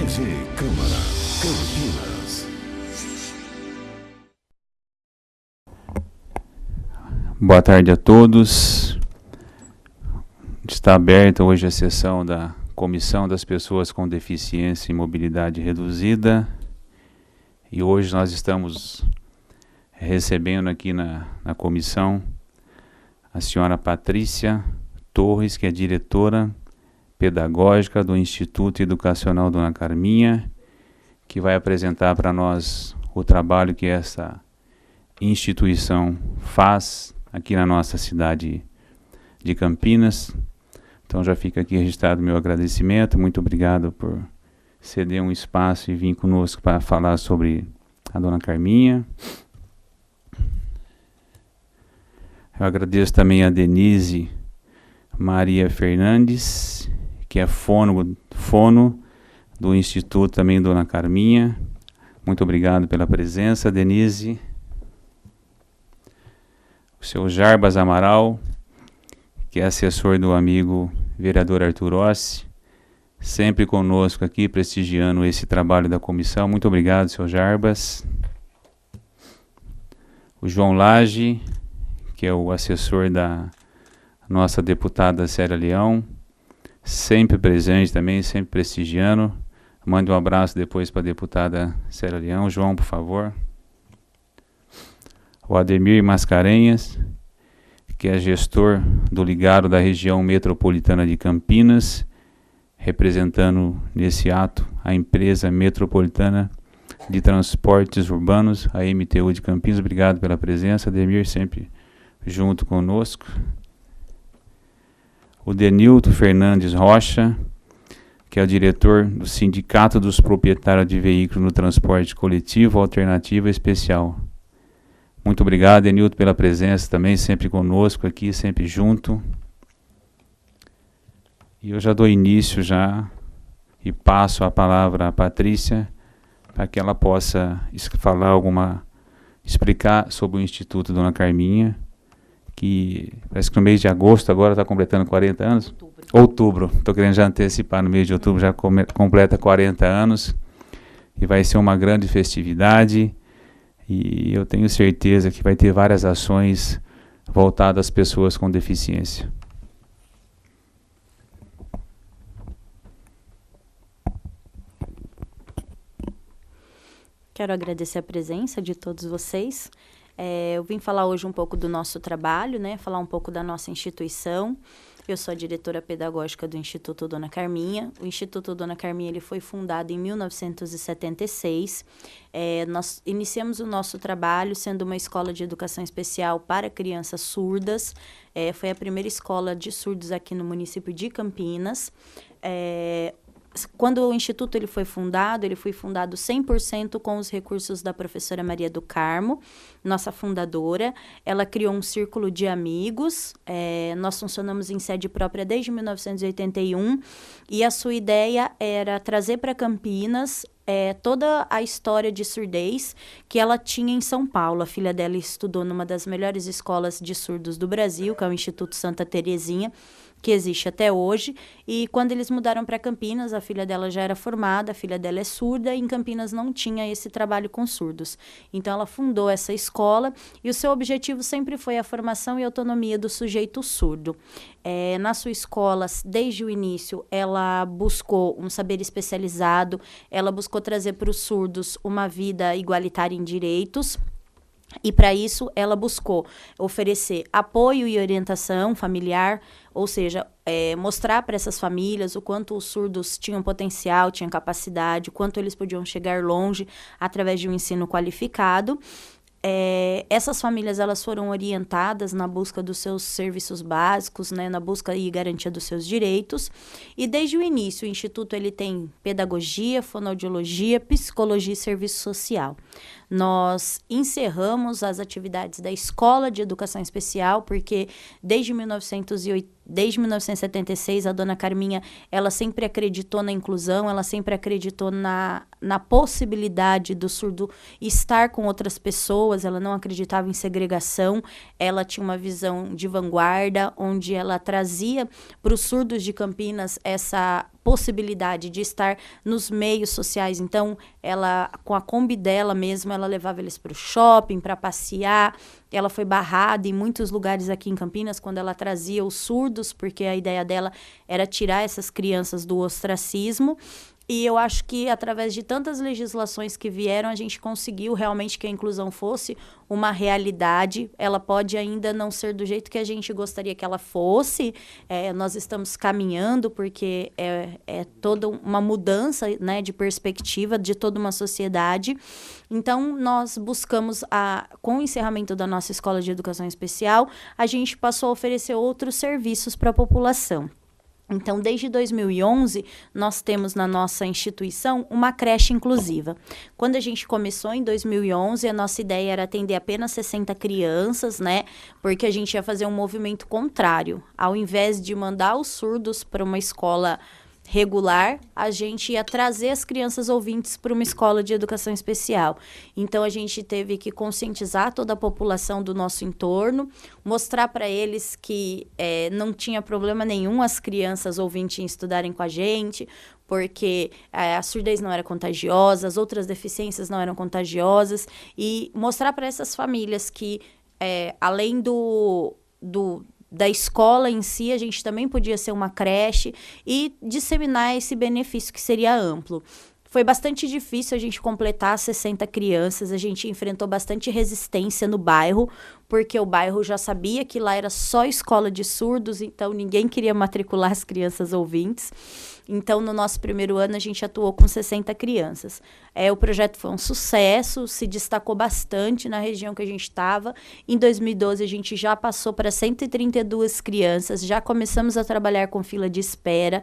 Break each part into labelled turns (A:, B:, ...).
A: TV Câmara Campinas.
B: Boa tarde a todos. Está aberta hoje a sessão da Comissão das Pessoas com Deficiência e Mobilidade Reduzida. E hoje nós estamos recebendo aqui na comissão a senhora Patrícia Torres, que é diretora pedagógica do Instituto Educacional Dona Carminha, que vai apresentar para nós o trabalho que essa instituição faz aqui na nossa cidade de Campinas. Então já fica aqui registrado meu agradecimento. Muito obrigado por ceder um espaço e vir conosco para falar sobre a Dona Carminha. Eu agradeço também a Denise Maria Fernandes, que é fono do Instituto também Dona Carminha. Muito obrigado pela presença, Denise. O seu Jarbas Amaral, que é assessor do amigo vereador Arthur Ossi, sempre conosco aqui, prestigiando esse trabalho da comissão. Muito obrigado, seu Jarbas. O João Lage, que é o assessor da nossa deputada Célia Leão, sempre presente também, sempre prestigiando. Mande um abraço depois para a deputada Célia Leão. João, por favor. O Ademir Mascarenhas, que é gestor do ligado da região metropolitana de Campinas, representando nesse ato a empresa metropolitana de transportes urbanos, a MTU de Campinas. Obrigado pela presença, Ademir, sempre junto conosco. O Denilton Fernandes Rocha, que é o diretor do Sindicato dos Proprietários de Veículos no Transporte Coletivo Alternativa Especial. Muito obrigado, Denilton, pela presença também, sempre conosco aqui, sempre junto. E eu já dou início e passo a palavra à Patrícia, para que ela possa explicar sobre o Instituto Dona Carminha, que parece que no mês de agosto agora está completando 40 anos. Outubro. Estou querendo já antecipar, no mês de outubro já completa 40 anos. E vai ser uma grande festividade. E eu tenho certeza que vai ter várias ações voltadas às pessoas com deficiência.
C: Quero agradecer a presença de todos vocês. Eu vim falar hoje um pouco do nosso trabalho, né? Falar um pouco da nossa instituição. Eu sou a diretora pedagógica do Instituto Dona Carminha. O Instituto Dona Carminha ele foi fundado em 1976. Nós iniciamos o nosso trabalho sendo uma escola de educação especial para crianças surdas. Foi a primeira escola de surdos aqui no município de Campinas. Quando o Instituto ele foi fundado 100% com os recursos da professora Maria do Carmo, nossa fundadora. Ela criou um círculo de amigos. Nós funcionamos em sede própria desde 1981 e a sua ideia era trazer para Campinas toda a história de surdez que ela tinha em São Paulo. A filha dela estudou numa das melhores escolas de surdos do Brasil, que é o Instituto Santa Terezinha, que existe até hoje, e quando eles mudaram para Campinas, a filha dela já era formada, a filha dela é surda, e em Campinas não tinha esse trabalho com surdos. Então, ela fundou essa escola, e o seu objetivo sempre foi a formação e autonomia do sujeito surdo. Na sua escola, desde o início, ela buscou um saber especializado, ela buscou trazer para os surdos uma vida igualitária em direitos. E, para isso, ela buscou oferecer apoio e orientação familiar, ou seja, mostrar para essas famílias o quanto os surdos tinham potencial, tinham capacidade, o quanto eles podiam chegar longe através de um ensino qualificado. Essas famílias elas foram orientadas na busca dos seus serviços básicos, né, na busca e garantia dos seus direitos. E desde o início, o Instituto ele tem pedagogia, fonoaudiologia, psicologia e serviço social. Nós encerramos as atividades da Escola de Educação Especial, porque desde 1976, a Dona Carminha, ela sempre acreditou na inclusão, ela sempre acreditou na possibilidade do surdo estar com outras pessoas, ela não acreditava em segregação, ela tinha uma visão de vanguarda, onde ela trazia para os surdos de Campinas essa possibilidade de estar nos meios sociais. Então, ela, com a Kombi dela mesmo, ela levava eles para o shopping, para passear. Ela foi barrada em muitos lugares aqui em Campinas quando ela trazia os surdos, porque a ideia dela era tirar essas crianças do ostracismo. E eu acho que, através de tantas legislações que vieram, a gente conseguiu realmente que a inclusão fosse uma realidade. Ela pode ainda não ser do jeito que a gente gostaria que ela fosse. Nós estamos caminhando, porque é toda uma mudança, né, de perspectiva de toda uma sociedade. Então, nós buscamos, com o encerramento da nossa Escola de Educação Especial, a gente passou a oferecer outros serviços para a população. Então, desde 2011, nós temos na nossa instituição uma creche inclusiva. Quando a gente começou em 2011, a nossa ideia era atender apenas 60 crianças, né? Porque a gente ia fazer um movimento contrário. Ao invés de mandar os surdos para uma escola regular, a gente ia trazer as crianças ouvintes para uma escola de educação especial. Então, a gente teve que conscientizar toda a população do nosso entorno, mostrar para eles que não tinha problema nenhum as crianças ouvintes estudarem com a gente, porque a surdez não era contagiosa, as outras deficiências não eram contagiosas, e mostrar para essas famílias que, além da escola em si, a gente também podia ser uma creche e disseminar esse benefício que seria amplo. Foi bastante difícil a gente completar 60 crianças, a gente enfrentou bastante resistência no bairro, porque o bairro já sabia que lá era só escola de surdos, então ninguém queria matricular as crianças ouvintes. Então, no nosso primeiro ano, a gente atuou com 60 crianças. O projeto foi um sucesso, se destacou bastante na região que a gente estava. Em 2012, a gente já passou para 132 crianças, já começamos a trabalhar com fila de espera.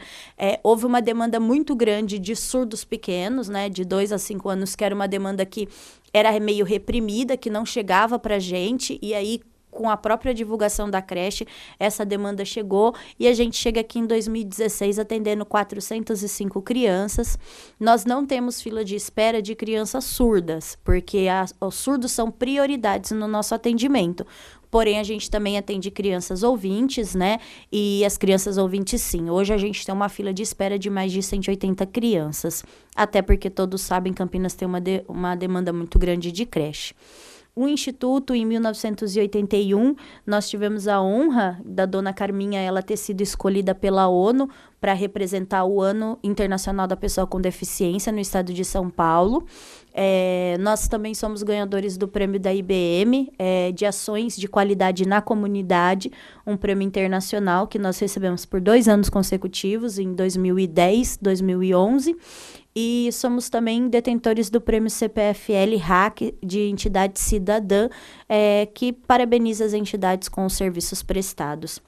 C: Houve uma demanda muito grande de surdos pequenos, né, de 2 a 5 anos, que era uma demanda que era meio reprimida, que não chegava para a gente, e aí, com a própria divulgação da creche, essa demanda chegou e a gente chega aqui em 2016 atendendo 405 crianças. Nós não temos fila de espera de crianças surdas, porque os surdos são prioridades no nosso atendimento. Porém, a gente também atende crianças ouvintes, né? E as crianças ouvintes, sim. Hoje a gente tem uma fila de espera de mais de 180 crianças. Até porque todos sabem que Campinas tem uma demanda muito grande de creche. O Instituto, em 1981, nós tivemos a honra da dona Carminha ela ter sido escolhida pela ONU para representar o Ano Internacional da Pessoa com Deficiência no estado de São Paulo. Nós também somos ganhadores do prêmio da IBM, de ações de qualidade na comunidade, um prêmio internacional que nós recebemos por 2 anos consecutivos, em 2010, 2011. E somos também detentores do prêmio CPFL RAC de entidade cidadã, que parabeniza as entidades com os serviços prestados.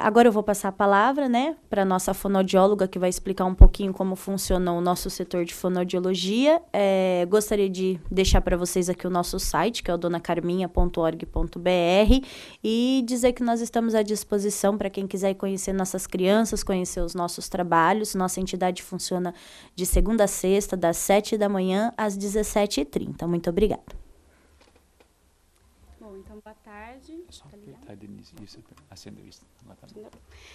C: Agora eu vou passar a palavra, né, para a nossa fonoaudióloga, que vai explicar um pouquinho como funciona o nosso setor de fonoaudiologia. Gostaria de deixar para vocês aqui o nosso site, que é o donacarminha.org.br, e dizer que nós estamos à disposição para quem quiser conhecer nossas crianças, conhecer os nossos trabalhos. Nossa entidade funciona de segunda a sexta, das 7 da manhã às 17h30. Muito obrigada.
D: Boa tarde.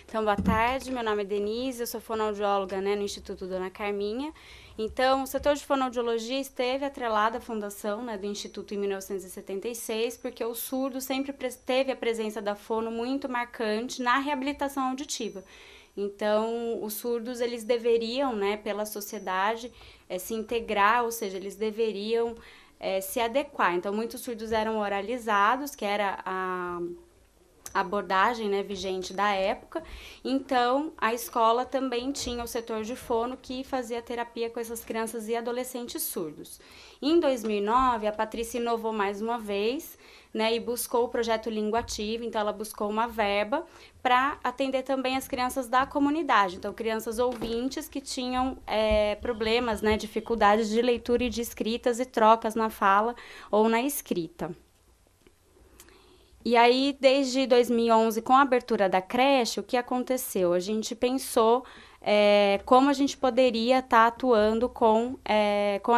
D: Então, boa tarde, meu nome é Denise, eu sou fonoaudióloga, né, no Instituto Dona Carminha. Então, o setor de fonoaudiologia esteve atrelado à fundação, né, do Instituto em 1976, porque o surdo sempre teve a presença da fono muito marcante na reabilitação auditiva. Então, os surdos, eles deveriam, né, pela sociedade, se integrar, ou seja, eles deveriam se adequar. Então, muitos surdos eram oralizados, que era a abordagem, né, vigente da época. Então, a escola também tinha o setor de fono, que fazia terapia com essas crianças e adolescentes surdos. Em 2009, a Patrícia inovou mais uma vez, né, e buscou o projeto Língua Ativa. Então, ela buscou uma verba para atender também as crianças da comunidade. Então, crianças ouvintes que tinham problemas, né, dificuldades de leitura e de escritas e trocas na fala ou na escrita. E aí, desde 2011, com a abertura da creche, o que aconteceu? A gente pensou como a gente poderia estar atuando com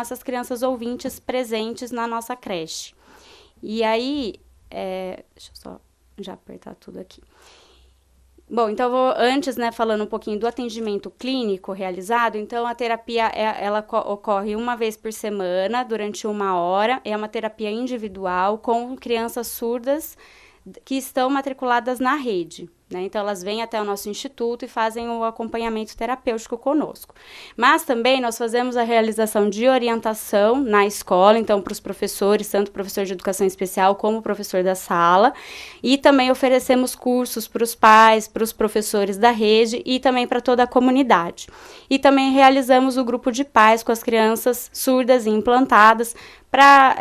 D: essas crianças ouvintes presentes na nossa creche. E aí, deixa eu só já apertar tudo aqui. Bom, então vou antes, né, falando um pouquinho do atendimento clínico realizado. Então, a terapia, ela ocorre uma vez por semana, durante 1 hora. É uma terapia individual com crianças surdas que estão matriculadas na rede, né? Então, elas vêm até o nosso instituto e fazem o acompanhamento terapêutico conosco. Mas também nós fazemos a realização de orientação na escola, então, para os professores, tanto o professor de educação especial como o professor da sala, e também oferecemos cursos para os pais, para os professores da rede e também para toda a comunidade. E também realizamos o grupo de pais com as crianças surdas e implantadas, para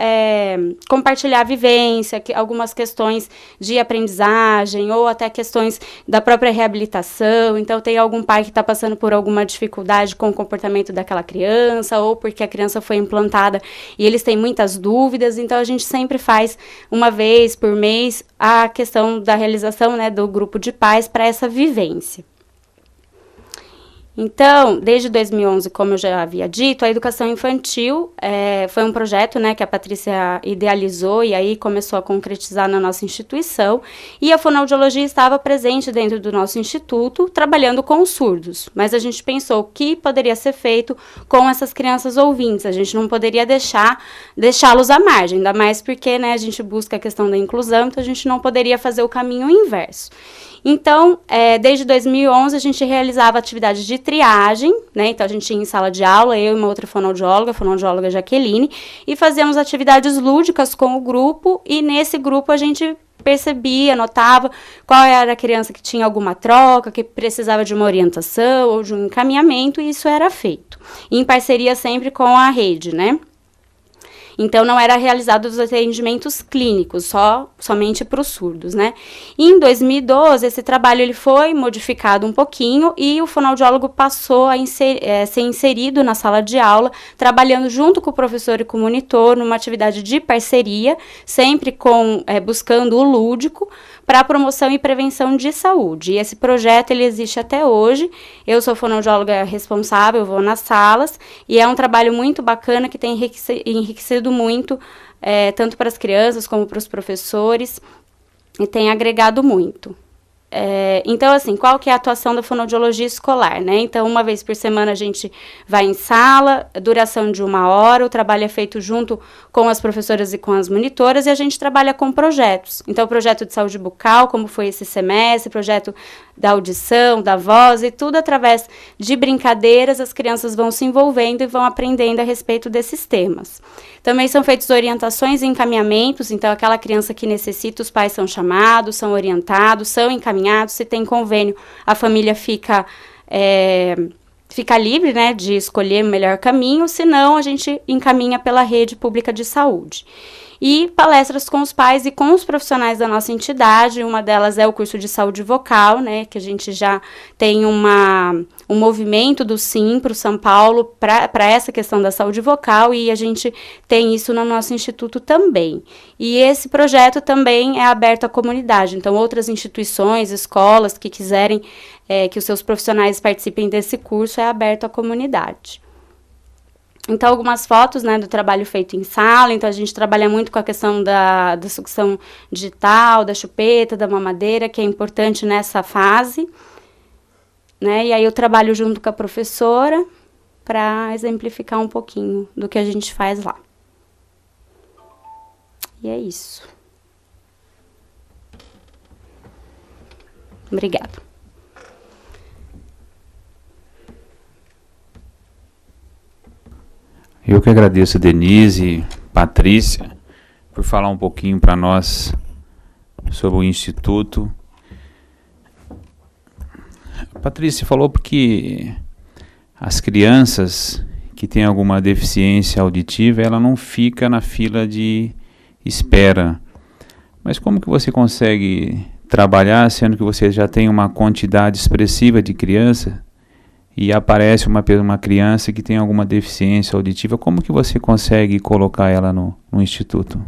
D: compartilhar a vivência, algumas questões de aprendizagem ou até questões da própria reabilitação. Então, tem algum pai que está passando por alguma dificuldade com o comportamento daquela criança ou porque a criança foi implantada e eles têm muitas dúvidas. Então, a gente sempre faz uma vez por mês a questão da realização, né, do grupo de pais para essa vivência. Então, desde 2011, como eu já havia dito, a educação infantil foi um projeto, né, que a Patrícia idealizou e aí começou a concretizar na nossa instituição. E a fonoaudiologia estava presente dentro do nosso instituto, trabalhando com os surdos. Mas a gente pensou o que poderia ser feito com essas crianças ouvintes. A gente não poderia deixá-los à margem, ainda mais porque, né, a gente busca a questão da inclusão, então a gente não poderia fazer o caminho inverso. Então, desde 2011, a gente realizava atividades de triagem, né? Então, a gente ia em sala de aula, eu e uma outra fonoaudióloga, a fonoaudióloga Jaqueline, e fazíamos atividades lúdicas com o grupo, e nesse grupo a gente percebia, notava qual era a criança que tinha alguma troca, que precisava de uma orientação ou de um encaminhamento, e isso era feito, em parceria sempre com a rede, né? Então, não era realizado os atendimentos clínicos, somente para os surdos, né? E em 2012, esse trabalho ele foi modificado um pouquinho e o fonoaudiólogo passou a ser inserido na sala de aula, trabalhando junto com o professor e com o monitor, numa atividade de parceria, sempre buscando o lúdico, para a promoção e prevenção de saúde. E esse projeto, ele existe até hoje. Eu sou fonoaudióloga responsável, vou nas salas, e é um trabalho muito bacana que tem enriquecido muito, tanto para as crianças como para os professores, e tem agregado muito. Então, assim, qual que é a atuação da fonoaudiologia escolar, né? Então, uma vez por semana a gente vai em sala, duração de 1 hora, o trabalho é feito junto com as professoras e com as monitoras, e a gente trabalha com projetos. Então, projeto de saúde bucal, como foi esse semestre, projeto da audição, da voz, e tudo através de brincadeiras, as crianças vão se envolvendo e vão aprendendo a respeito desses temas. Também são feitas orientações e encaminhamentos, então aquela criança que necessita, os pais são chamados, são orientados, são encaminhados, se tem convênio, a família fica livre, né, de escolher o melhor caminho, senão a gente encaminha pela rede pública de saúde. E palestras com os pais e com os profissionais da nossa entidade, uma delas é o curso de saúde vocal, né, que a gente já tem um movimento do SIM para o São Paulo para essa questão da saúde vocal, e a gente tem isso no nosso instituto também. E esse projeto também é aberto à comunidade, então outras instituições, escolas que quiserem que os seus profissionais participem desse curso, é aberto à comunidade. Então, algumas fotos, né, do trabalho feito em sala. Então, a gente trabalha muito com a questão da sucção digital, da chupeta, da mamadeira, que é importante nessa fase, né? E aí eu trabalho junto com a professora para exemplificar um pouquinho do que a gente faz lá. E é isso. Obrigada.
B: Eu que agradeço, Denise, Patrícia, por falar um pouquinho para nós sobre o Instituto. Patrícia falou porque as crianças que têm alguma deficiência auditiva, ela não fica na fila de espera. Mas como que você consegue trabalhar, sendo que você já tem uma quantidade expressiva de criança, e aparece uma criança que tem alguma deficiência auditiva, como que você consegue colocar ela no instituto?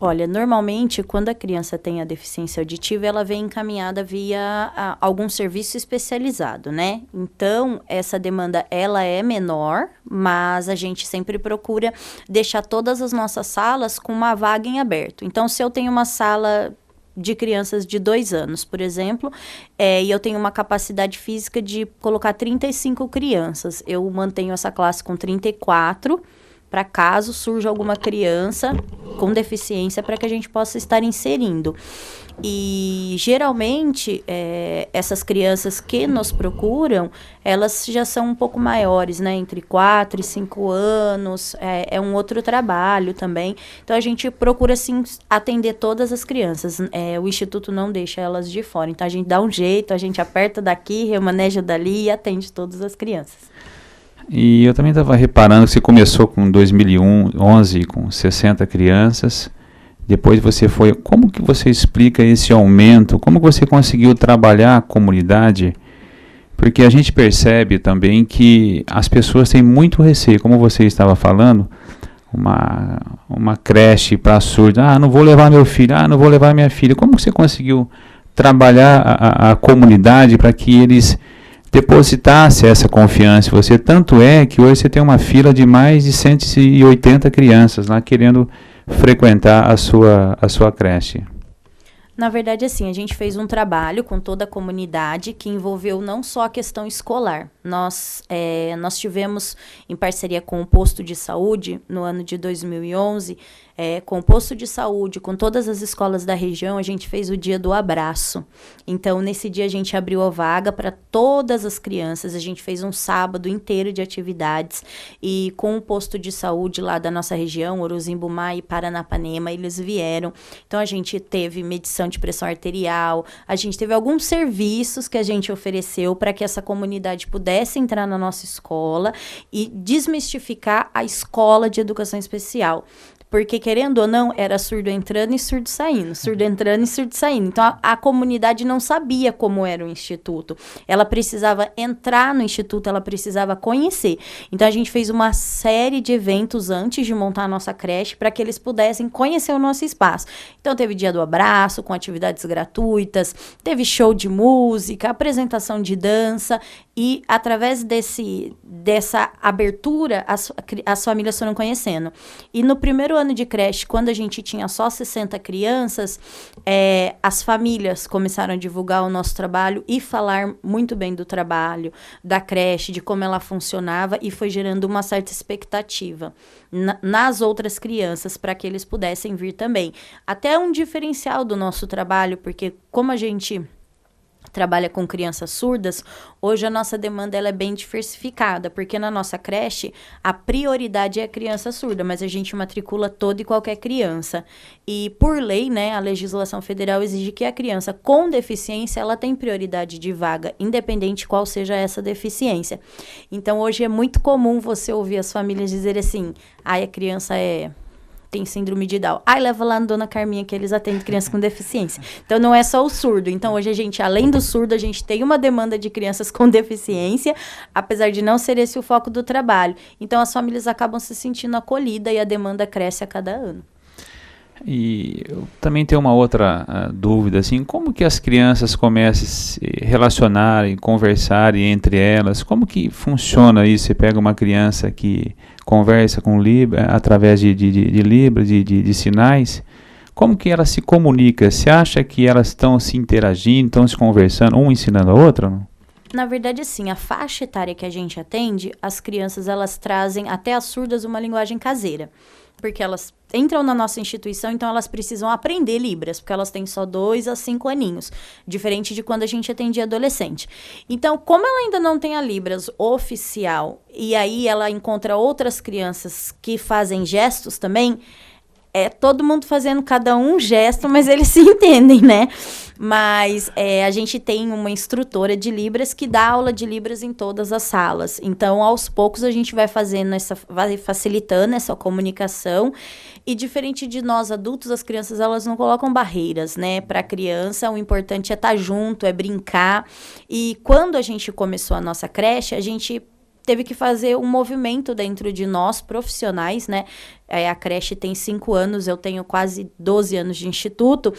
C: Olha, normalmente, quando a criança tem a deficiência auditiva, ela vem encaminhada via algum serviço especializado, né? Então, essa demanda, ela é menor, mas a gente sempre procura deixar todas as nossas salas com uma vaga em aberto. Então, se eu tenho uma sala de crianças de 2 anos, por exemplo, e eu tenho uma capacidade física de colocar 35 crianças. Eu mantenho essa classe com 34, para caso surja alguma criança com deficiência, para que a gente possa estar inserindo. E, geralmente, essas crianças que nos procuram, elas já são um pouco maiores, né? Entre 4 e 5 anos, é um outro trabalho também. Então, a gente procura, sim, atender todas as crianças. O Instituto não deixa elas de fora. Então, a gente dá um jeito, a gente aperta daqui, remaneja dali e atende todas as crianças.
B: E eu também estava reparando que você começou com 2011 com 60 crianças, depois você foi... Como que você explica esse aumento? Como que você conseguiu trabalhar a comunidade? Porque a gente percebe também que as pessoas têm muito receio, como você estava falando, uma creche para surdo. Não vou levar meu filho, não vou levar minha filha. Como que você conseguiu trabalhar a comunidade para que eles depositasse essa confiança em você? Tanto é que hoje você tem uma fila de mais de 180 crianças lá querendo frequentar a sua creche.
C: Na verdade, assim, a gente fez um trabalho com toda a comunidade que envolveu não só a questão escolar. Nós tivemos, em parceria com o posto de saúde, no ano de 2011, com o posto de saúde, com todas as escolas da região, a gente fez o dia do abraço. Então, nesse dia, a gente abriu a vaga para todas as crianças. A gente fez um sábado inteiro de atividades. E com o posto de saúde lá da nossa região, Uruzimbumá e Paranapanema, eles vieram. Então, a gente teve medição de pressão arterial, a gente teve alguns serviços que a gente ofereceu para que essa comunidade pudesse entrar na nossa escola e desmistificar a escola de educação especial. Porque, querendo ou não, era surdo entrando e surdo saindo. Surdo entrando e surdo saindo. Então, a comunidade não sabia como era o Instituto. Ela precisava entrar no Instituto, ela precisava conhecer. Então, a gente fez uma série de eventos antes de montar a nossa creche para que eles pudessem conhecer o nosso espaço. Então, teve dia do abraço, com atividades gratuitas, teve show de música, apresentação de dança. E, através dessa abertura, as famílias foram conhecendo. E no primeiro ano de creche, quando a gente tinha só 60 crianças, as famílias começaram a divulgar o nosso trabalho e falar muito bem do trabalho, da creche, de como ela funcionava, e foi gerando uma certa expectativa nas outras crianças para que eles pudessem vir também. Até um diferencial do nosso trabalho, porque como a gente trabalha com crianças surdas, hoje a nossa demanda ela é bem diversificada, porque na nossa creche a prioridade é a criança surda, mas a gente matricula toda e qualquer criança. E por lei, né, a legislação federal exige que a criança com deficiência ela tem prioridade de vaga, independente qual seja essa deficiência. Então hoje é muito comum você ouvir as famílias dizerem assim: a criança tem síndrome de Down. Leva lá na Dona Carminha que eles atendem crianças com deficiência. Então, não é só o surdo. Então, hoje a gente, além do surdo, a gente tem uma demanda de crianças com deficiência, apesar de não ser esse o foco do trabalho. Então, as famílias acabam se sentindo acolhidas e a demanda cresce a cada ano.
B: E eu também tenho uma outra dúvida, assim, como que as crianças começam a se relacionarem, conversarem entre elas? Como que funciona isso? Você pega uma criança que conversa com Libra, através de Libra, de sinais, como que ela se comunica? Você acha que elas estão se interagindo, estão se conversando, um ensinando a outra? Não?
C: Na verdade, assim, a faixa etária que a gente atende, as crianças, elas trazem até as surdas uma linguagem caseira. Porque elas entram na nossa instituição, então elas precisam aprender Libras, porque elas têm só 2 a 5 aninhos, diferente de quando a gente atendia adolescente. Então, como ela ainda não tem a Libras oficial, e aí ela encontra outras crianças que fazem gestos também, todo mundo fazendo cada um gesto, mas eles se entendem, né? Mas a gente tem uma instrutora de Libras que dá aula de Libras em todas as salas. Então, aos poucos, a gente vai vai facilitando essa comunicação. E diferente de nós adultos, as crianças, elas não colocam barreiras, né? Para a criança, o importante é estar junto, é brincar. E quando a gente começou a nossa creche, a gente teve que fazer um movimento dentro de nós, profissionais, né? A creche tem 5 anos, eu tenho quase 12 anos de instituto.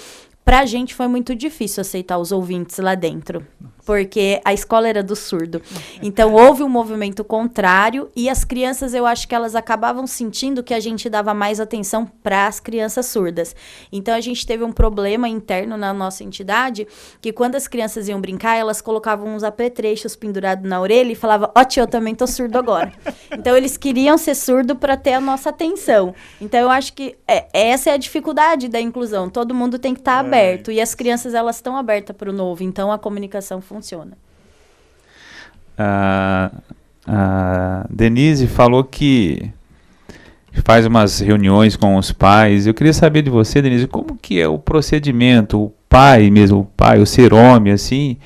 C: Pra gente foi muito difícil aceitar os ouvintes lá dentro. porque a escola era do surdo. Então, houve um movimento contrário e as crianças, eu acho que elas acabavam sentindo que a gente dava mais atenção para as crianças surdas. Então, a gente teve um problema interno na nossa entidade, que quando as crianças iam brincar, elas colocavam uns apetrechos pendurados na orelha e falavam, ó tio, eu também tô surdo agora. Então, eles queriam ser surdo para ter a nossa atenção. Então, eu acho que essa é a dificuldade da inclusão. Todo mundo tem que estar aberto. E as crianças, elas estão abertas para o novo. Então, a comunicação funciona.
B: A Denise falou que faz umas reuniões com os pais. Eu queria saber de você, Denise, como que é o procedimento, o pai mesmo, o ser homem, assim,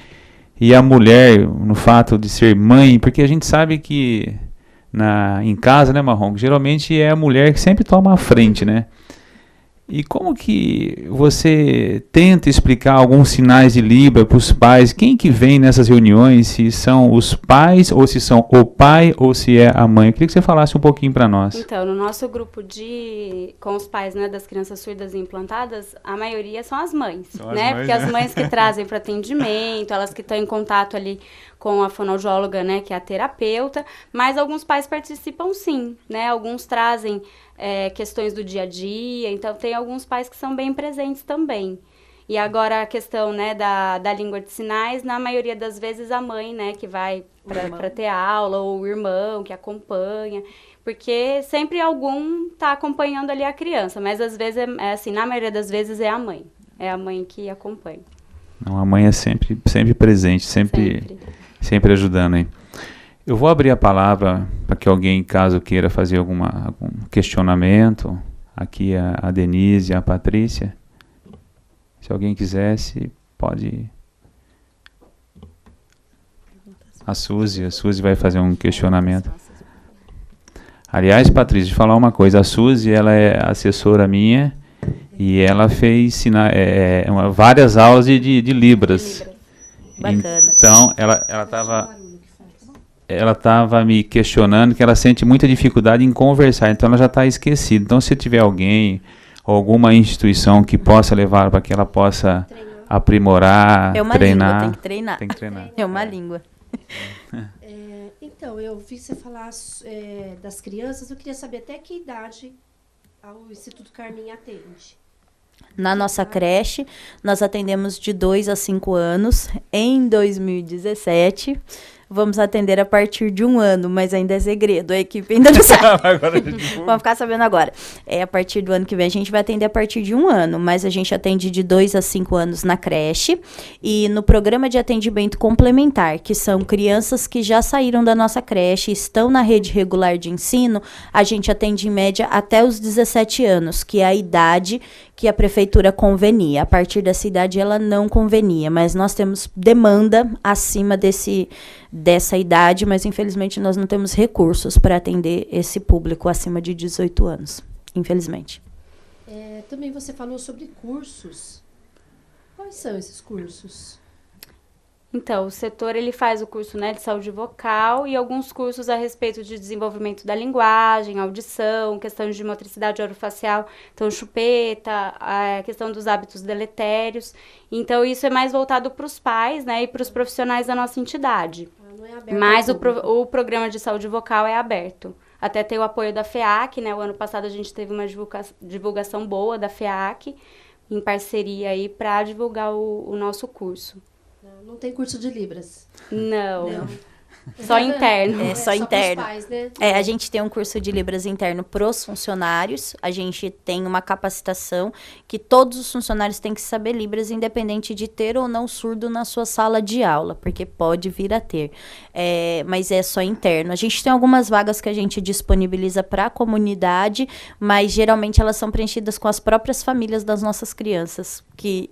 B: e a mulher, no fato de ser mãe, porque a gente sabe que em casa, né, Marrom, geralmente é a mulher que sempre toma a frente, né? E como que você tenta explicar alguns sinais de Libra para os pais? Quem que vem nessas reuniões? Se são os pais, ou se são o pai, ou se é a mãe? Eu queria que você falasse um pouquinho para nós.
D: Então, no nosso grupo com os pais, né, das crianças surdas e implantadas, a maioria são as mães, né? Porque as mães que trazem para atendimento, elas que estão em contato ali com a fonoaudióloga, né, que é a terapeuta, mas alguns pais participam sim, né? Alguns trazem questões do dia a dia, então tem alguns pais que são bem presentes também. E agora a questão, né, da língua de sinais, na maioria das vezes a mãe, né, que vai para ter aula, ou o irmão que acompanha, porque sempre algum tá acompanhando ali a criança, mas às vezes assim, na maioria das vezes é a mãe que acompanha.
B: Não, a mãe é sempre presente, sempre ajudando aí. Eu vou abrir a palavra para que alguém, caso queira fazer algum questionamento, aqui a Denise e a Patrícia. Se alguém quisesse, pode. A Suzy vai fazer um questionamento. Aliás, Patrícia, deixa eu falar uma coisa. A Suzy, ela é assessora minha e ela fez várias aulas de Libras.
C: Bacana.
B: Então, ela estava me questionando que ela sente muita dificuldade em conversar, então ela já está esquecida. Então, se tiver alguém ou alguma instituição que possa levar para que ela possa aprimorar, treinar.
C: Língua, tem que treinar. É uma língua.
E: Então, eu vi você falar das crianças, eu queria saber até que idade o Instituto Carminha atende.
C: Na nossa creche, nós atendemos de 2 a 5 anos. Em 2017, vamos atender a partir de 1 ano, mas ainda é segredo, a equipe ainda não sabe. Vamos ficar sabendo agora. A partir do ano que vem, a gente vai atender a partir de 1 ano, mas a gente atende de 2 a 5 anos na creche e no programa de atendimento complementar, que são crianças que já saíram da nossa creche, estão na rede regular de ensino, a gente atende em média até os 17 anos, que é a idade que a prefeitura convenia. A partir dessa idade, ela não convenia, mas nós temos demanda acima dessa idade, mas infelizmente nós não temos recursos para atender esse público acima de 18 anos, infelizmente.
E: Também você falou sobre cursos. Quais são esses cursos?
D: Então, o setor ele faz o curso, né, de saúde vocal e alguns cursos a respeito de desenvolvimento da linguagem, audição, questões de motricidade orofacial, então chupeta, a questão dos hábitos deletérios. Então, isso é mais voltado para os pais, né, e para os profissionais da nossa entidade.
E: Não é aberto.
D: Mas o programa de saúde vocal é aberto. Até ter o apoio da FEAC, né, o ano passado a gente teve uma divulgação boa da FEAC, em parceria aí para divulgar o nosso curso.
E: Não tem curso de Libras?
D: Não. Só interno.
C: Só interno.
E: Pais, né?
C: A gente tem um curso de Libras interno para os funcionários. A gente tem uma capacitação que todos os funcionários têm que saber Libras, independente de ter ou não surdo na sua sala de aula, porque pode vir a ter. Mas é só interno. A gente tem algumas vagas que a gente disponibiliza para a comunidade, mas geralmente elas são preenchidas com as próprias famílias das nossas crianças, que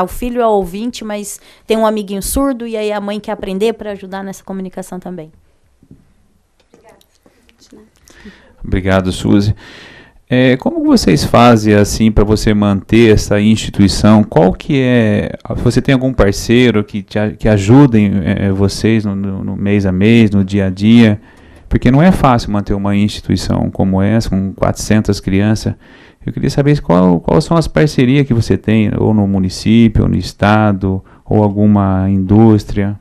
C: o filho é ouvinte, mas tem um amiguinho surdo e aí a mãe quer aprender para ajudar nessa comunicação também.
B: Obrigado, Suzy. Como vocês fazem assim para você manter essa instituição? Qual que é? Você tem algum parceiro que ajudem vocês no mês a mês, no dia a dia? Porque não é fácil manter uma instituição como essa, com 400 crianças. Eu queria saber quais são as parcerias que você tem, ou no município, ou no estado, ou alguma indústria?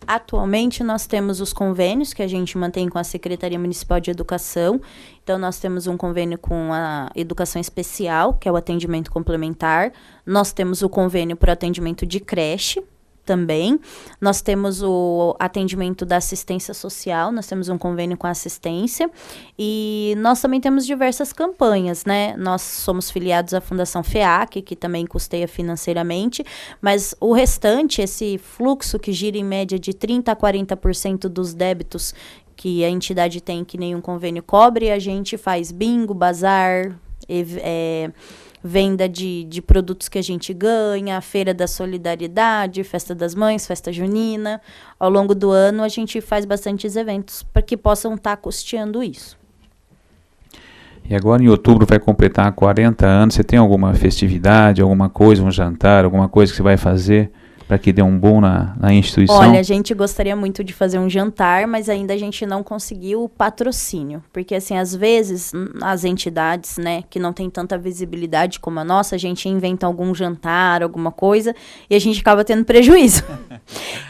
C: Atualmente nós temos os convênios que a gente mantém com a Secretaria Municipal de Educação. Então nós temos um convênio com a Educação Especial, que é o atendimento complementar. Nós temos o convênio para o atendimento de creche também. Nós temos o atendimento da assistência social, nós temos um convênio com a assistência e nós também temos diversas campanhas, né? Nós somos filiados à Fundação FEAC, que também custeia financeiramente, mas o restante, esse fluxo que gira em média de 30% a 40% dos débitos que a entidade tem que nenhum convênio cobre, a gente faz bingo, bazar, venda de produtos que a gente ganha, Feira da Solidariedade, Festa das Mães, Festa Junina. Ao longo do ano, a gente faz bastantes eventos para que possam estar custeando isso.
B: E agora em outubro vai completar 40 anos. Você tem alguma festividade, alguma coisa, um jantar, alguma coisa que você vai fazer para que dê um boom na instituição?
C: Olha, a gente gostaria muito de fazer um jantar, mas ainda a gente não conseguiu o patrocínio. Porque, assim, às vezes, as entidades, né, que não tem tanta visibilidade como a nossa, a gente inventa algum jantar, alguma coisa, e a gente acaba tendo prejuízo.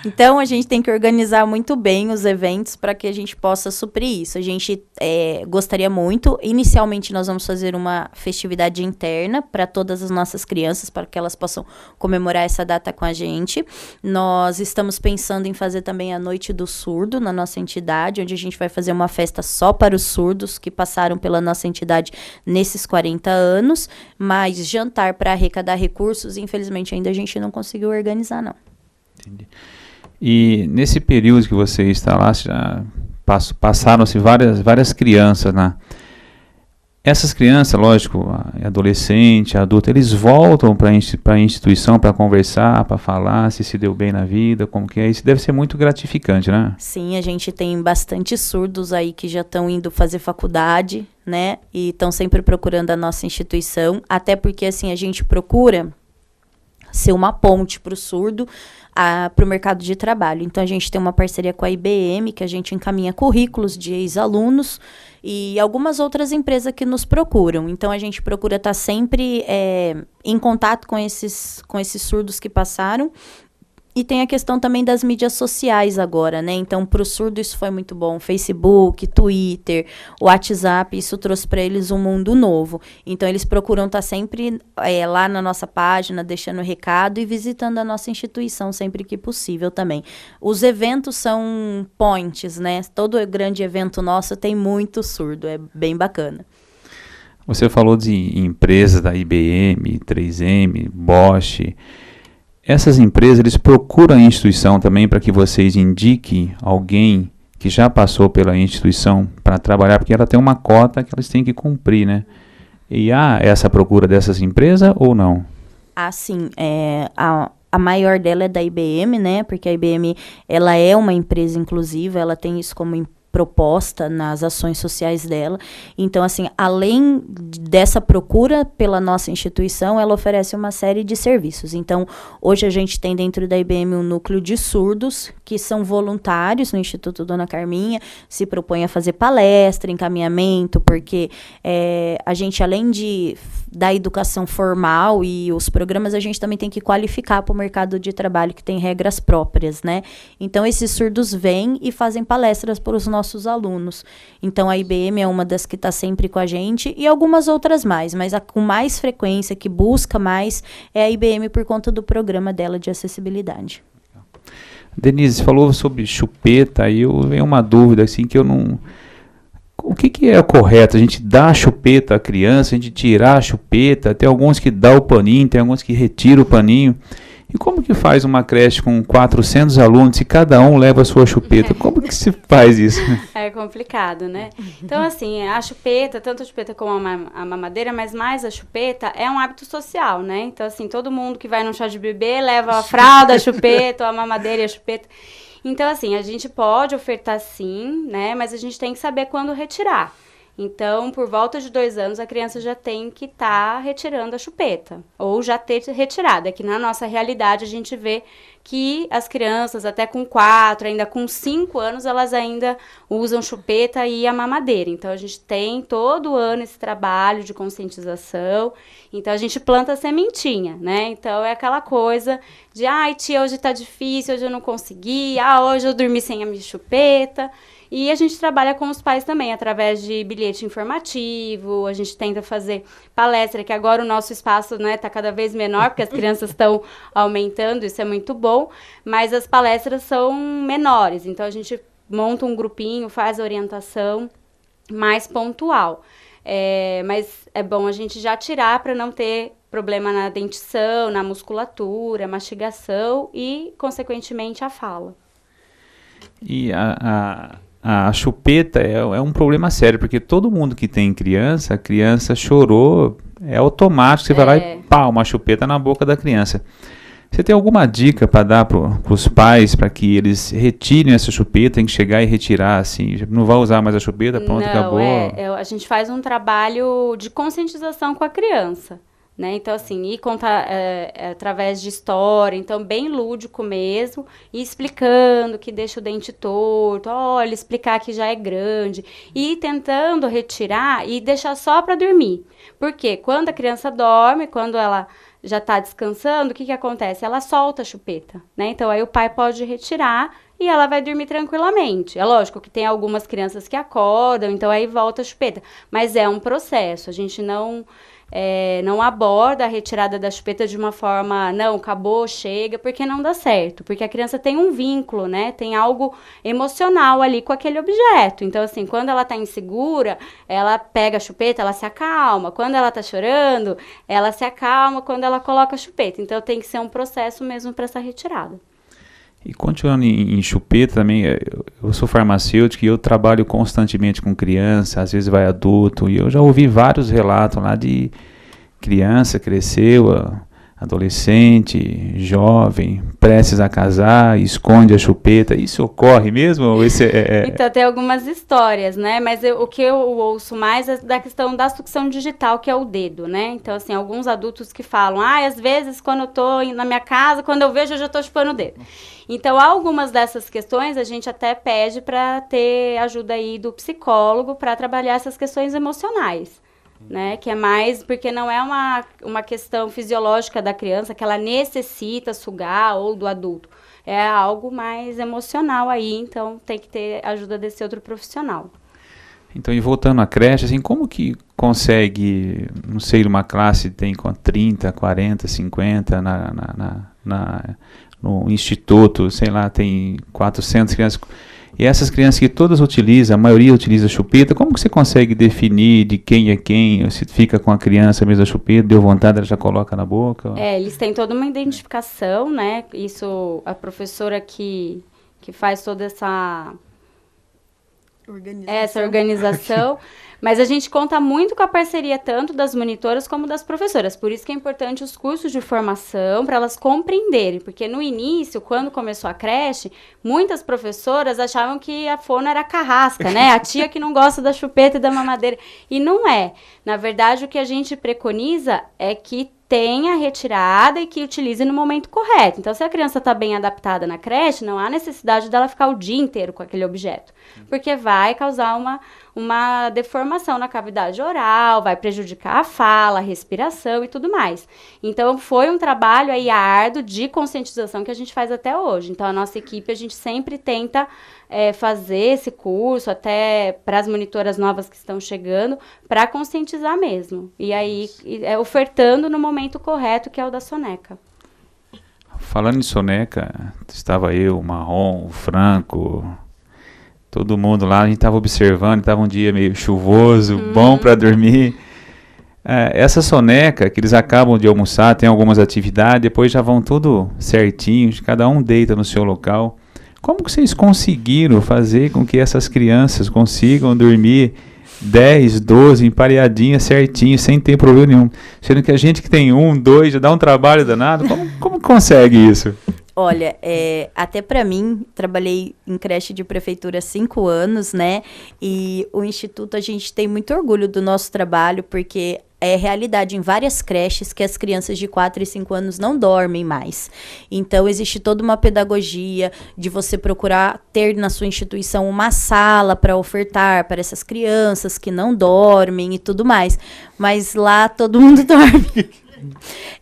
C: Então, a gente tem que organizar muito bem os eventos para que a gente possa suprir isso. A gente gostaria muito. Inicialmente, nós vamos fazer uma festividade interna para todas as nossas crianças, para que elas possam comemorar essa data com a gente. Nós estamos pensando em fazer também a Noite do Surdo na nossa entidade, onde a gente vai fazer uma festa só para os surdos que passaram pela nossa entidade nesses 40 anos, mas jantar para arrecadar recursos, infelizmente ainda a gente não conseguiu organizar, não.
B: Entendi. E nesse período que você está lá, já passaram-se várias crianças, né? Essas crianças, lógico, adolescente, adulto, eles voltam para a instituição para conversar, para falar se deu bem na vida, como que é. Isso deve ser muito gratificante, né?
C: Sim, a gente tem bastante surdos aí que já estão indo fazer faculdade, né? E estão sempre procurando a nossa instituição, até porque, assim, a gente procura ser uma ponte para o surdo, para o mercado de trabalho. Então, a gente tem uma parceria com a IBM, que a gente encaminha currículos de ex-alunos e algumas outras empresas que nos procuram. Então, a gente procura estar sempre em contato com esses surdos que passaram. E tem a questão também das mídias sociais agora, né? Então, para o surdo isso foi muito bom. Facebook, Twitter, WhatsApp, isso trouxe para eles um mundo novo. Então, eles procuram estar sempre lá na nossa página, deixando recado e visitando a nossa instituição sempre que possível também. Os eventos são points, né? Todo grande evento nosso tem muito surdo, é bem bacana.
B: Você falou de empresas da IBM, 3M, Bosch. Essas empresas, eles procuram a instituição também para que vocês indiquem alguém que já passou pela instituição para trabalhar, porque ela tem uma cota que elas têm que cumprir, né? E há essa procura dessas empresas ou não?
C: Sim. A maior dela é da IBM, né? Porque a IBM, ela é uma empresa inclusiva, ela tem isso como proposta nas ações sociais dela. Então, assim, além dessa procura pela nossa instituição, ela oferece uma série de serviços. Então, hoje a gente tem dentro da IBM um núcleo de surdos, que são voluntários no Instituto Dona Carminha, se propõem a fazer palestra, encaminhamento, porque a gente, além da educação formal e os programas, a gente também tem que qualificar para o mercado de trabalho, que tem regras próprias, né? Então, esses surdos vêm e fazem palestras para os nossos alunos. Então, a IBM é uma das que está sempre com a gente e algumas outras mais, mas a com mais frequência, que busca mais, é a IBM por conta do programa dela de acessibilidade.
B: Denise, você falou sobre chupeta, aí eu venho uma dúvida, assim, que eu não... O que é correto? A gente dá a chupeta à criança, a gente tirar a chupeta, tem alguns que dá o paninho, tem alguns que retiram o paninho. E como que faz uma creche com 400 alunos e cada um leva a sua chupeta? Como que se faz isso?
D: É complicado, né? Então, assim, a chupeta, tanto a chupeta como a mamadeira, mas mais a chupeta, é um hábito social, né? Então, assim, todo mundo que vai no chá de bebê leva a fralda, a chupeta, a mamadeira e a chupeta. Então, assim, a gente pode ofertar sim, né? Mas a gente tem que saber quando retirar. Então, por volta de 2 anos, a criança já tem que estar retirando a chupeta, ou já ter retirado. É que na nossa realidade a gente vê que as crianças até com 4, ainda com 5 anos, elas ainda usam chupeta e a mamadeira. Então, a gente tem todo ano esse trabalho de conscientização. Então, a gente planta a sementinha, né? Então, é aquela coisa de, ai, tia, hoje tá difícil, hoje eu não consegui, hoje eu dormi sem a minha chupeta. E a gente trabalha com os pais também, através de bilhete informativo, a gente tenta fazer palestra, que agora o nosso espaço, né, tá cada vez menor, porque as crianças estão aumentando, isso é muito bom, mas as palestras são menores, então a gente monta um grupinho, faz a orientação mais pontual. Mas é bom a gente já tirar para não ter problema na dentição, na musculatura, mastigação e, consequentemente, a fala.
B: E a chupeta é um problema sério, porque todo mundo que tem criança, a criança chorou, é automático, você vai lá e pá, uma chupeta na boca da criança. Você tem alguma dica para dar para os pais, para que eles retirem essa chupeta, tem que chegar e retirar, assim, não vai usar mais a chupeta, pronto, acabou?
D: A gente faz um trabalho de conscientização com a criança. Né? Então, assim, e contar através de história, então, bem lúdico mesmo, e explicando que deixa o dente torto, olha, explicar que já é grande, e tentando retirar e deixar só para dormir. Porque quando a criança dorme, quando ela já está descansando, o que acontece? Ela solta a chupeta, né? Então, aí o pai pode retirar e ela vai dormir tranquilamente. É lógico que tem algumas crianças que acordam, então aí volta a chupeta. Mas é um processo, a gente não aborda a retirada da chupeta de uma forma, não, acabou, chega, porque não dá certo. Porque a criança tem um vínculo, né? Tem algo emocional ali com aquele objeto. Então, assim, quando ela tá insegura, ela pega a chupeta, ela se acalma. Quando ela tá chorando, ela se acalma quando ela coloca a chupeta. Então, tem que ser um processo mesmo para essa retirada.
B: E continuando em chupeta também, eu sou farmacêutico e eu trabalho constantemente com criança, às vezes vai adulto, e eu já ouvi vários relatos lá de criança cresceu, adolescente, jovem, prestes a casar, esconde a chupeta. Isso ocorre mesmo? Ou
D: Então, tem algumas histórias, né? Mas o que eu ouço mais é da questão da sucção digital, que é o dedo, né? Então, assim, alguns adultos que falam, às vezes, quando eu tô na minha casa, quando eu vejo, eu já tô chupando o dedo. Então, algumas dessas questões, a gente até pede para ter ajuda aí do psicólogo para trabalhar essas questões emocionais. Né, que é mais, porque não é uma questão fisiológica da criança que ela necessita sugar ou do adulto, é algo mais emocional aí, então tem que ter ajuda desse outro profissional.
B: Então, e voltando à creche, assim, como que consegue, não sei, uma classe tem com 30, 40, 50, no instituto, sei lá, tem 400 crianças. E essas crianças que todas utilizam, a maioria utiliza chupeta, como que você consegue definir de quem é quem? Se fica com a criança mesmo a chupeta, deu vontade, ela já coloca na boca?
D: Eles têm toda uma identificação, né? Isso, a professora que faz toda essa organização. Mas a gente conta muito com a parceria tanto das monitoras como das professoras. Por isso que é importante os cursos de formação, para elas compreenderem. Porque no início, quando começou a creche, muitas professoras achavam que a fono era carrasca, né? A tia que não gosta da chupeta e da mamadeira. E não é. Na verdade, o que a gente preconiza é que tenha retirada e que utilize no momento correto. Então, se a criança está bem adaptada na creche, não há necessidade dela ficar o dia inteiro com aquele objeto. Porque vai causar uma deformação na cavidade oral, vai prejudicar a fala, a respiração e tudo mais. Então, foi um trabalho aí árduo de conscientização que a gente faz até hoje. Então, a nossa equipe, a gente sempre tenta fazer esse curso, até para as monitoras novas que estão chegando, para conscientizar mesmo. E aí, ofertando no momento correto, que é o da soneca.
B: Falando em soneca, estava eu, o Marrom, o Franco, todo mundo lá, a gente estava observando, estava um dia meio chuvoso, bom para dormir. Essa soneca, que eles acabam de almoçar, tem algumas atividades, depois já vão tudo certinho, cada um deita no seu local. Como que vocês conseguiram fazer com que essas crianças consigam dormir 10, 12, empareadinhas, certinho, sem ter problema nenhum? Sendo que a gente que tem 1, 2, já dá um trabalho danado. Como consegue isso?
C: Olha, até para mim, trabalhei em creche de prefeitura há 5 anos, né? E o Instituto, a gente tem muito orgulho do nosso trabalho, porque é realidade em várias creches que as crianças de 4 e 5 anos não dormem mais. Então, existe toda uma pedagogia de você procurar ter na sua instituição uma sala para ofertar para essas crianças que não dormem e tudo mais. Mas lá todo mundo dorme.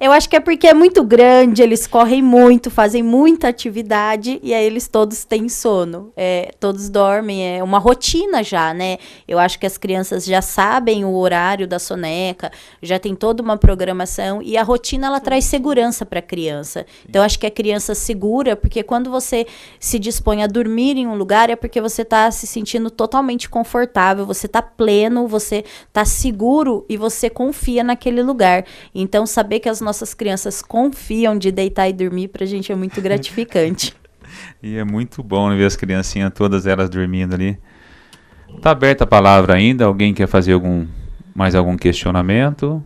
C: Eu acho que é porque é muito grande, eles correm muito, fazem muita atividade e aí eles todos têm sono. Todos dormem, é uma rotina já, né? Eu acho que as crianças já sabem o horário da soneca, já tem toda uma programação e a rotina ela traz segurança para a criança. Então, eu acho que a criança segura, porque quando você se dispõe a dormir em um lugar é porque você está se sentindo totalmente confortável, você está pleno, você está seguro e você confia naquele lugar. Então, saber que as nossas crianças confiam de deitar e dormir, pra gente é muito gratificante.
B: E é muito bom, né, ver as criancinhas, todas elas dormindo ali. Tá aberta a palavra ainda? Alguém quer fazer mais algum questionamento?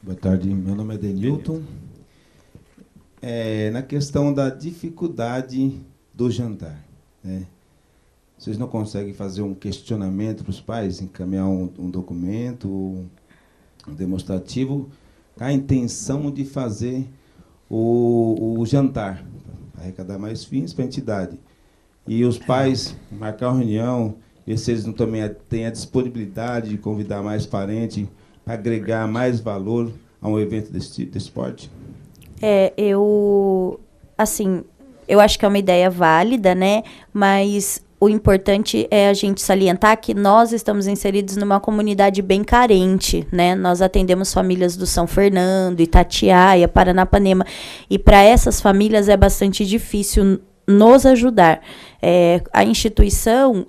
F: Boa tarde, meu nome é Denilton. Na questão da dificuldade do jantar, né? Vocês não conseguem fazer um questionamento para os pais, encaminhar um documento, um demonstrativo, com a intenção de fazer o jantar, para arrecadar mais fins para a entidade. E os pais marcar uma reunião, ver se eles não também têm a disponibilidade de convidar mais parentes para agregar mais valor a um evento desse porte?
C: Eu acho que é uma ideia válida, né? Mas o importante é a gente salientar que nós estamos inseridos numa comunidade bem carente, né? Nós atendemos famílias do São Fernando, Itatiaia, Paranapanema, e para essas famílias é bastante difícil nos ajudar. A instituição,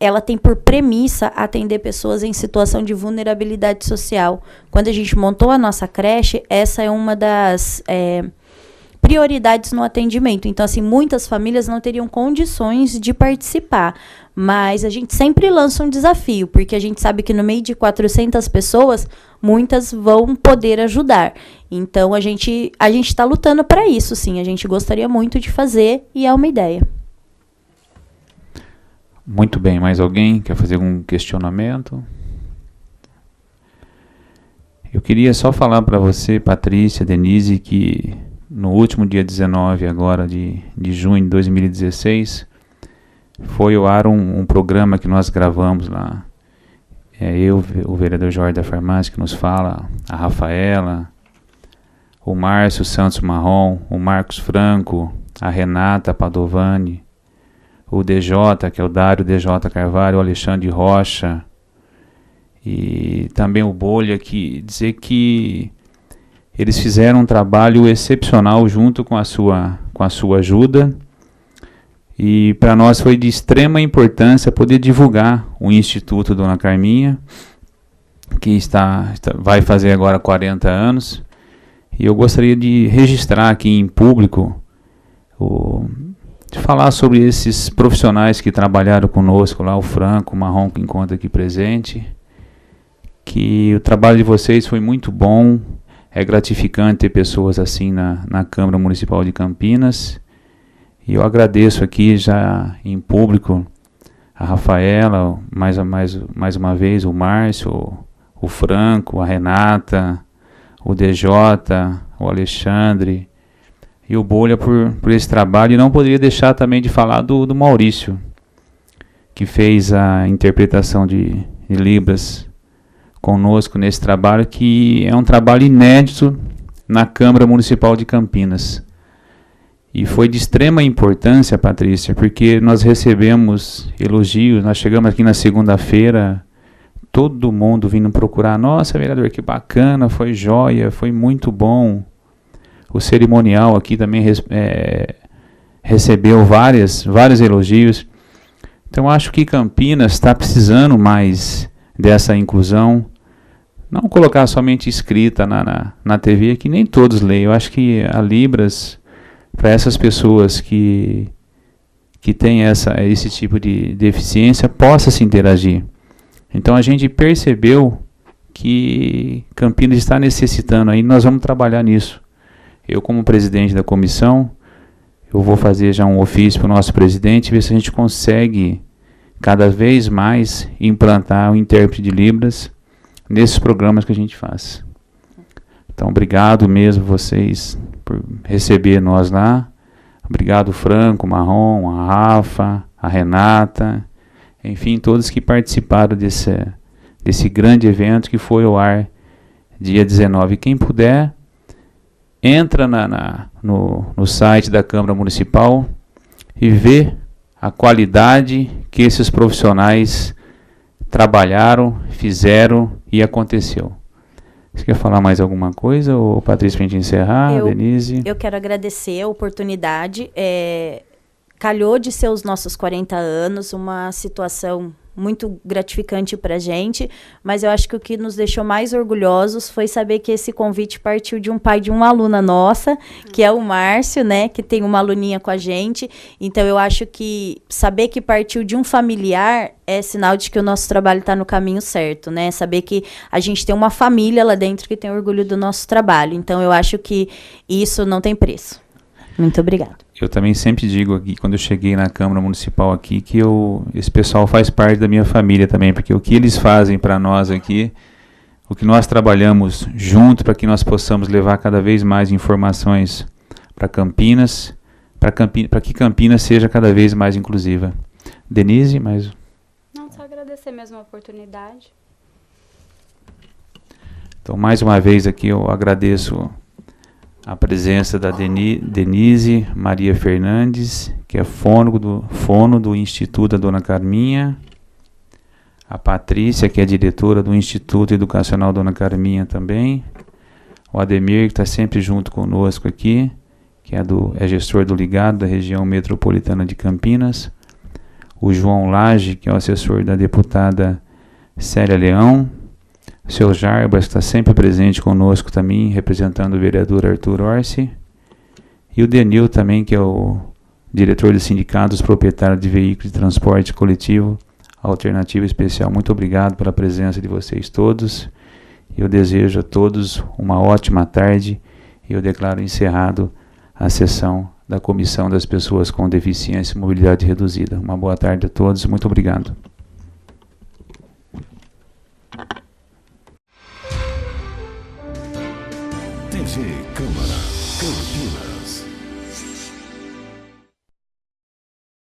C: ela tem por premissa atender pessoas em situação de vulnerabilidade social. Quando a gente montou a nossa creche, essa é uma das prioridades no atendimento. Então, assim, muitas famílias não teriam condições de participar, mas a gente sempre lança um desafio, porque a gente sabe que no meio de 400 pessoas, muitas vão poder ajudar. Então, a gente está lutando para isso, sim. A gente gostaria muito de fazer e é uma ideia.
B: Muito bem, mais alguém quer fazer algum questionamento? Eu queria só falar para você, Patrícia, Denise, que no último dia 19 agora de junho de 2016, foi ao ar um programa que nós gravamos lá. O vereador Jorge da Farmácia, que nos fala, a Rafaela, o Márcio Santos Marrom, o Marcos Franco, a Renata Padovani, o DJ, que é o Dário DJ Carvalho, o Alexandre Rocha, e também o Bolha, que dizer que eles fizeram um trabalho excepcional junto com a sua ajuda, e para nós foi de extrema importância poder divulgar o Instituto Dona Carminha, que vai fazer agora 40 anos, e eu gostaria de registrar aqui em público de falar sobre esses profissionais que trabalharam conosco lá, o Franco, o Marrom, que encontra aqui presente, que o trabalho de vocês foi muito bom, é gratificante ter pessoas assim na Câmara Municipal de Campinas, e eu agradeço aqui já em público a Rafaela, mais uma vez o Márcio, o Franco, a Renata, o DJ, o Alexandre, e o Bolha por esse trabalho. E não poderia deixar também de falar do Maurício, que fez a interpretação de Libras conosco nesse trabalho, que é um trabalho inédito na Câmara Municipal de Campinas. E foi de extrema importância, Patrícia, porque nós recebemos elogios, nós chegamos aqui na segunda-feira, todo mundo vindo procurar, nossa, vereador, que bacana, foi joia, foi muito bom. O cerimonial aqui também recebeu vários elogios. Então, acho que Campinas está precisando mais dessa inclusão. Não colocar somente escrita na TV, que nem todos leem. Eu acho que a Libras, para essas pessoas que que tem esse tipo de deficiência possa se interagir. Então a gente percebeu que Campinas está necessitando, aí nós vamos trabalhar nisso. Eu, como presidente da comissão, eu vou fazer já um ofício para o nosso presidente, ver se a gente consegue cada vez mais implantar o intérprete de Libras nesses programas que a gente faz. Então, obrigado mesmo vocês por receber nós lá. Obrigado, Franco, Marrom, a Rafa, a Renata, enfim, todos que participaram desse grande evento que foi ao ar dia 19. Quem puder, entra no site da Câmara Municipal e vê a qualidade que esses profissionais trabalharam, fizeram e aconteceu. Você quer falar mais alguma coisa, ou Patrícia, para a gente encerrar? Denise?
C: Eu quero agradecer a oportunidade. Calhou de ser os nossos 40 anos, uma situação muito gratificante para a gente, mas eu acho que o que nos deixou mais orgulhosos foi saber que esse convite partiu de um pai de uma aluna nossa, que é o Márcio, né, que tem uma aluninha com a gente. Então eu acho que saber que partiu de um familiar é sinal de que o nosso trabalho está no caminho certo, né? Saber que a gente tem uma família lá dentro que tem orgulho do nosso trabalho. Então eu acho que isso não tem preço. Muito obrigada.
B: Eu também sempre digo aqui, quando eu cheguei na Câmara Municipal aqui, que esse pessoal faz parte da minha família também, porque o que eles fazem para nós aqui, o que nós trabalhamos junto para que nós possamos levar cada vez mais informações para Campinas, para que Campinas seja cada vez mais inclusiva. Denise, mais...
D: Não, só agradecer mesmo a oportunidade.
B: Então, mais uma vez aqui eu agradeço a presença da Denise Maria Fernandes, que é fono do Instituto da Dona Carminha, a Patrícia, que é diretora do Instituto Educacional Dona Carminha também, o Ademir, que está sempre junto conosco aqui, que é gestor do Ligado da região metropolitana de Campinas, o João Lage, que é o assessor da deputada Célia Leão, o seu Jarbas, que está sempre presente conosco também, representando o vereador Arthur Orsi, e o Denil também, que é o diretor do Sindicato dos Proprietários de Veículos de Transporte Coletivo Alternativa Especial. Muito obrigado pela presença de vocês todos. Eu desejo a todos uma ótima tarde e eu declaro encerrado a sessão da Comissão das Pessoas com Deficiência e Mobilidade Reduzida. Uma boa tarde a todos. Muito obrigado.
A: TV Câmara Campinas.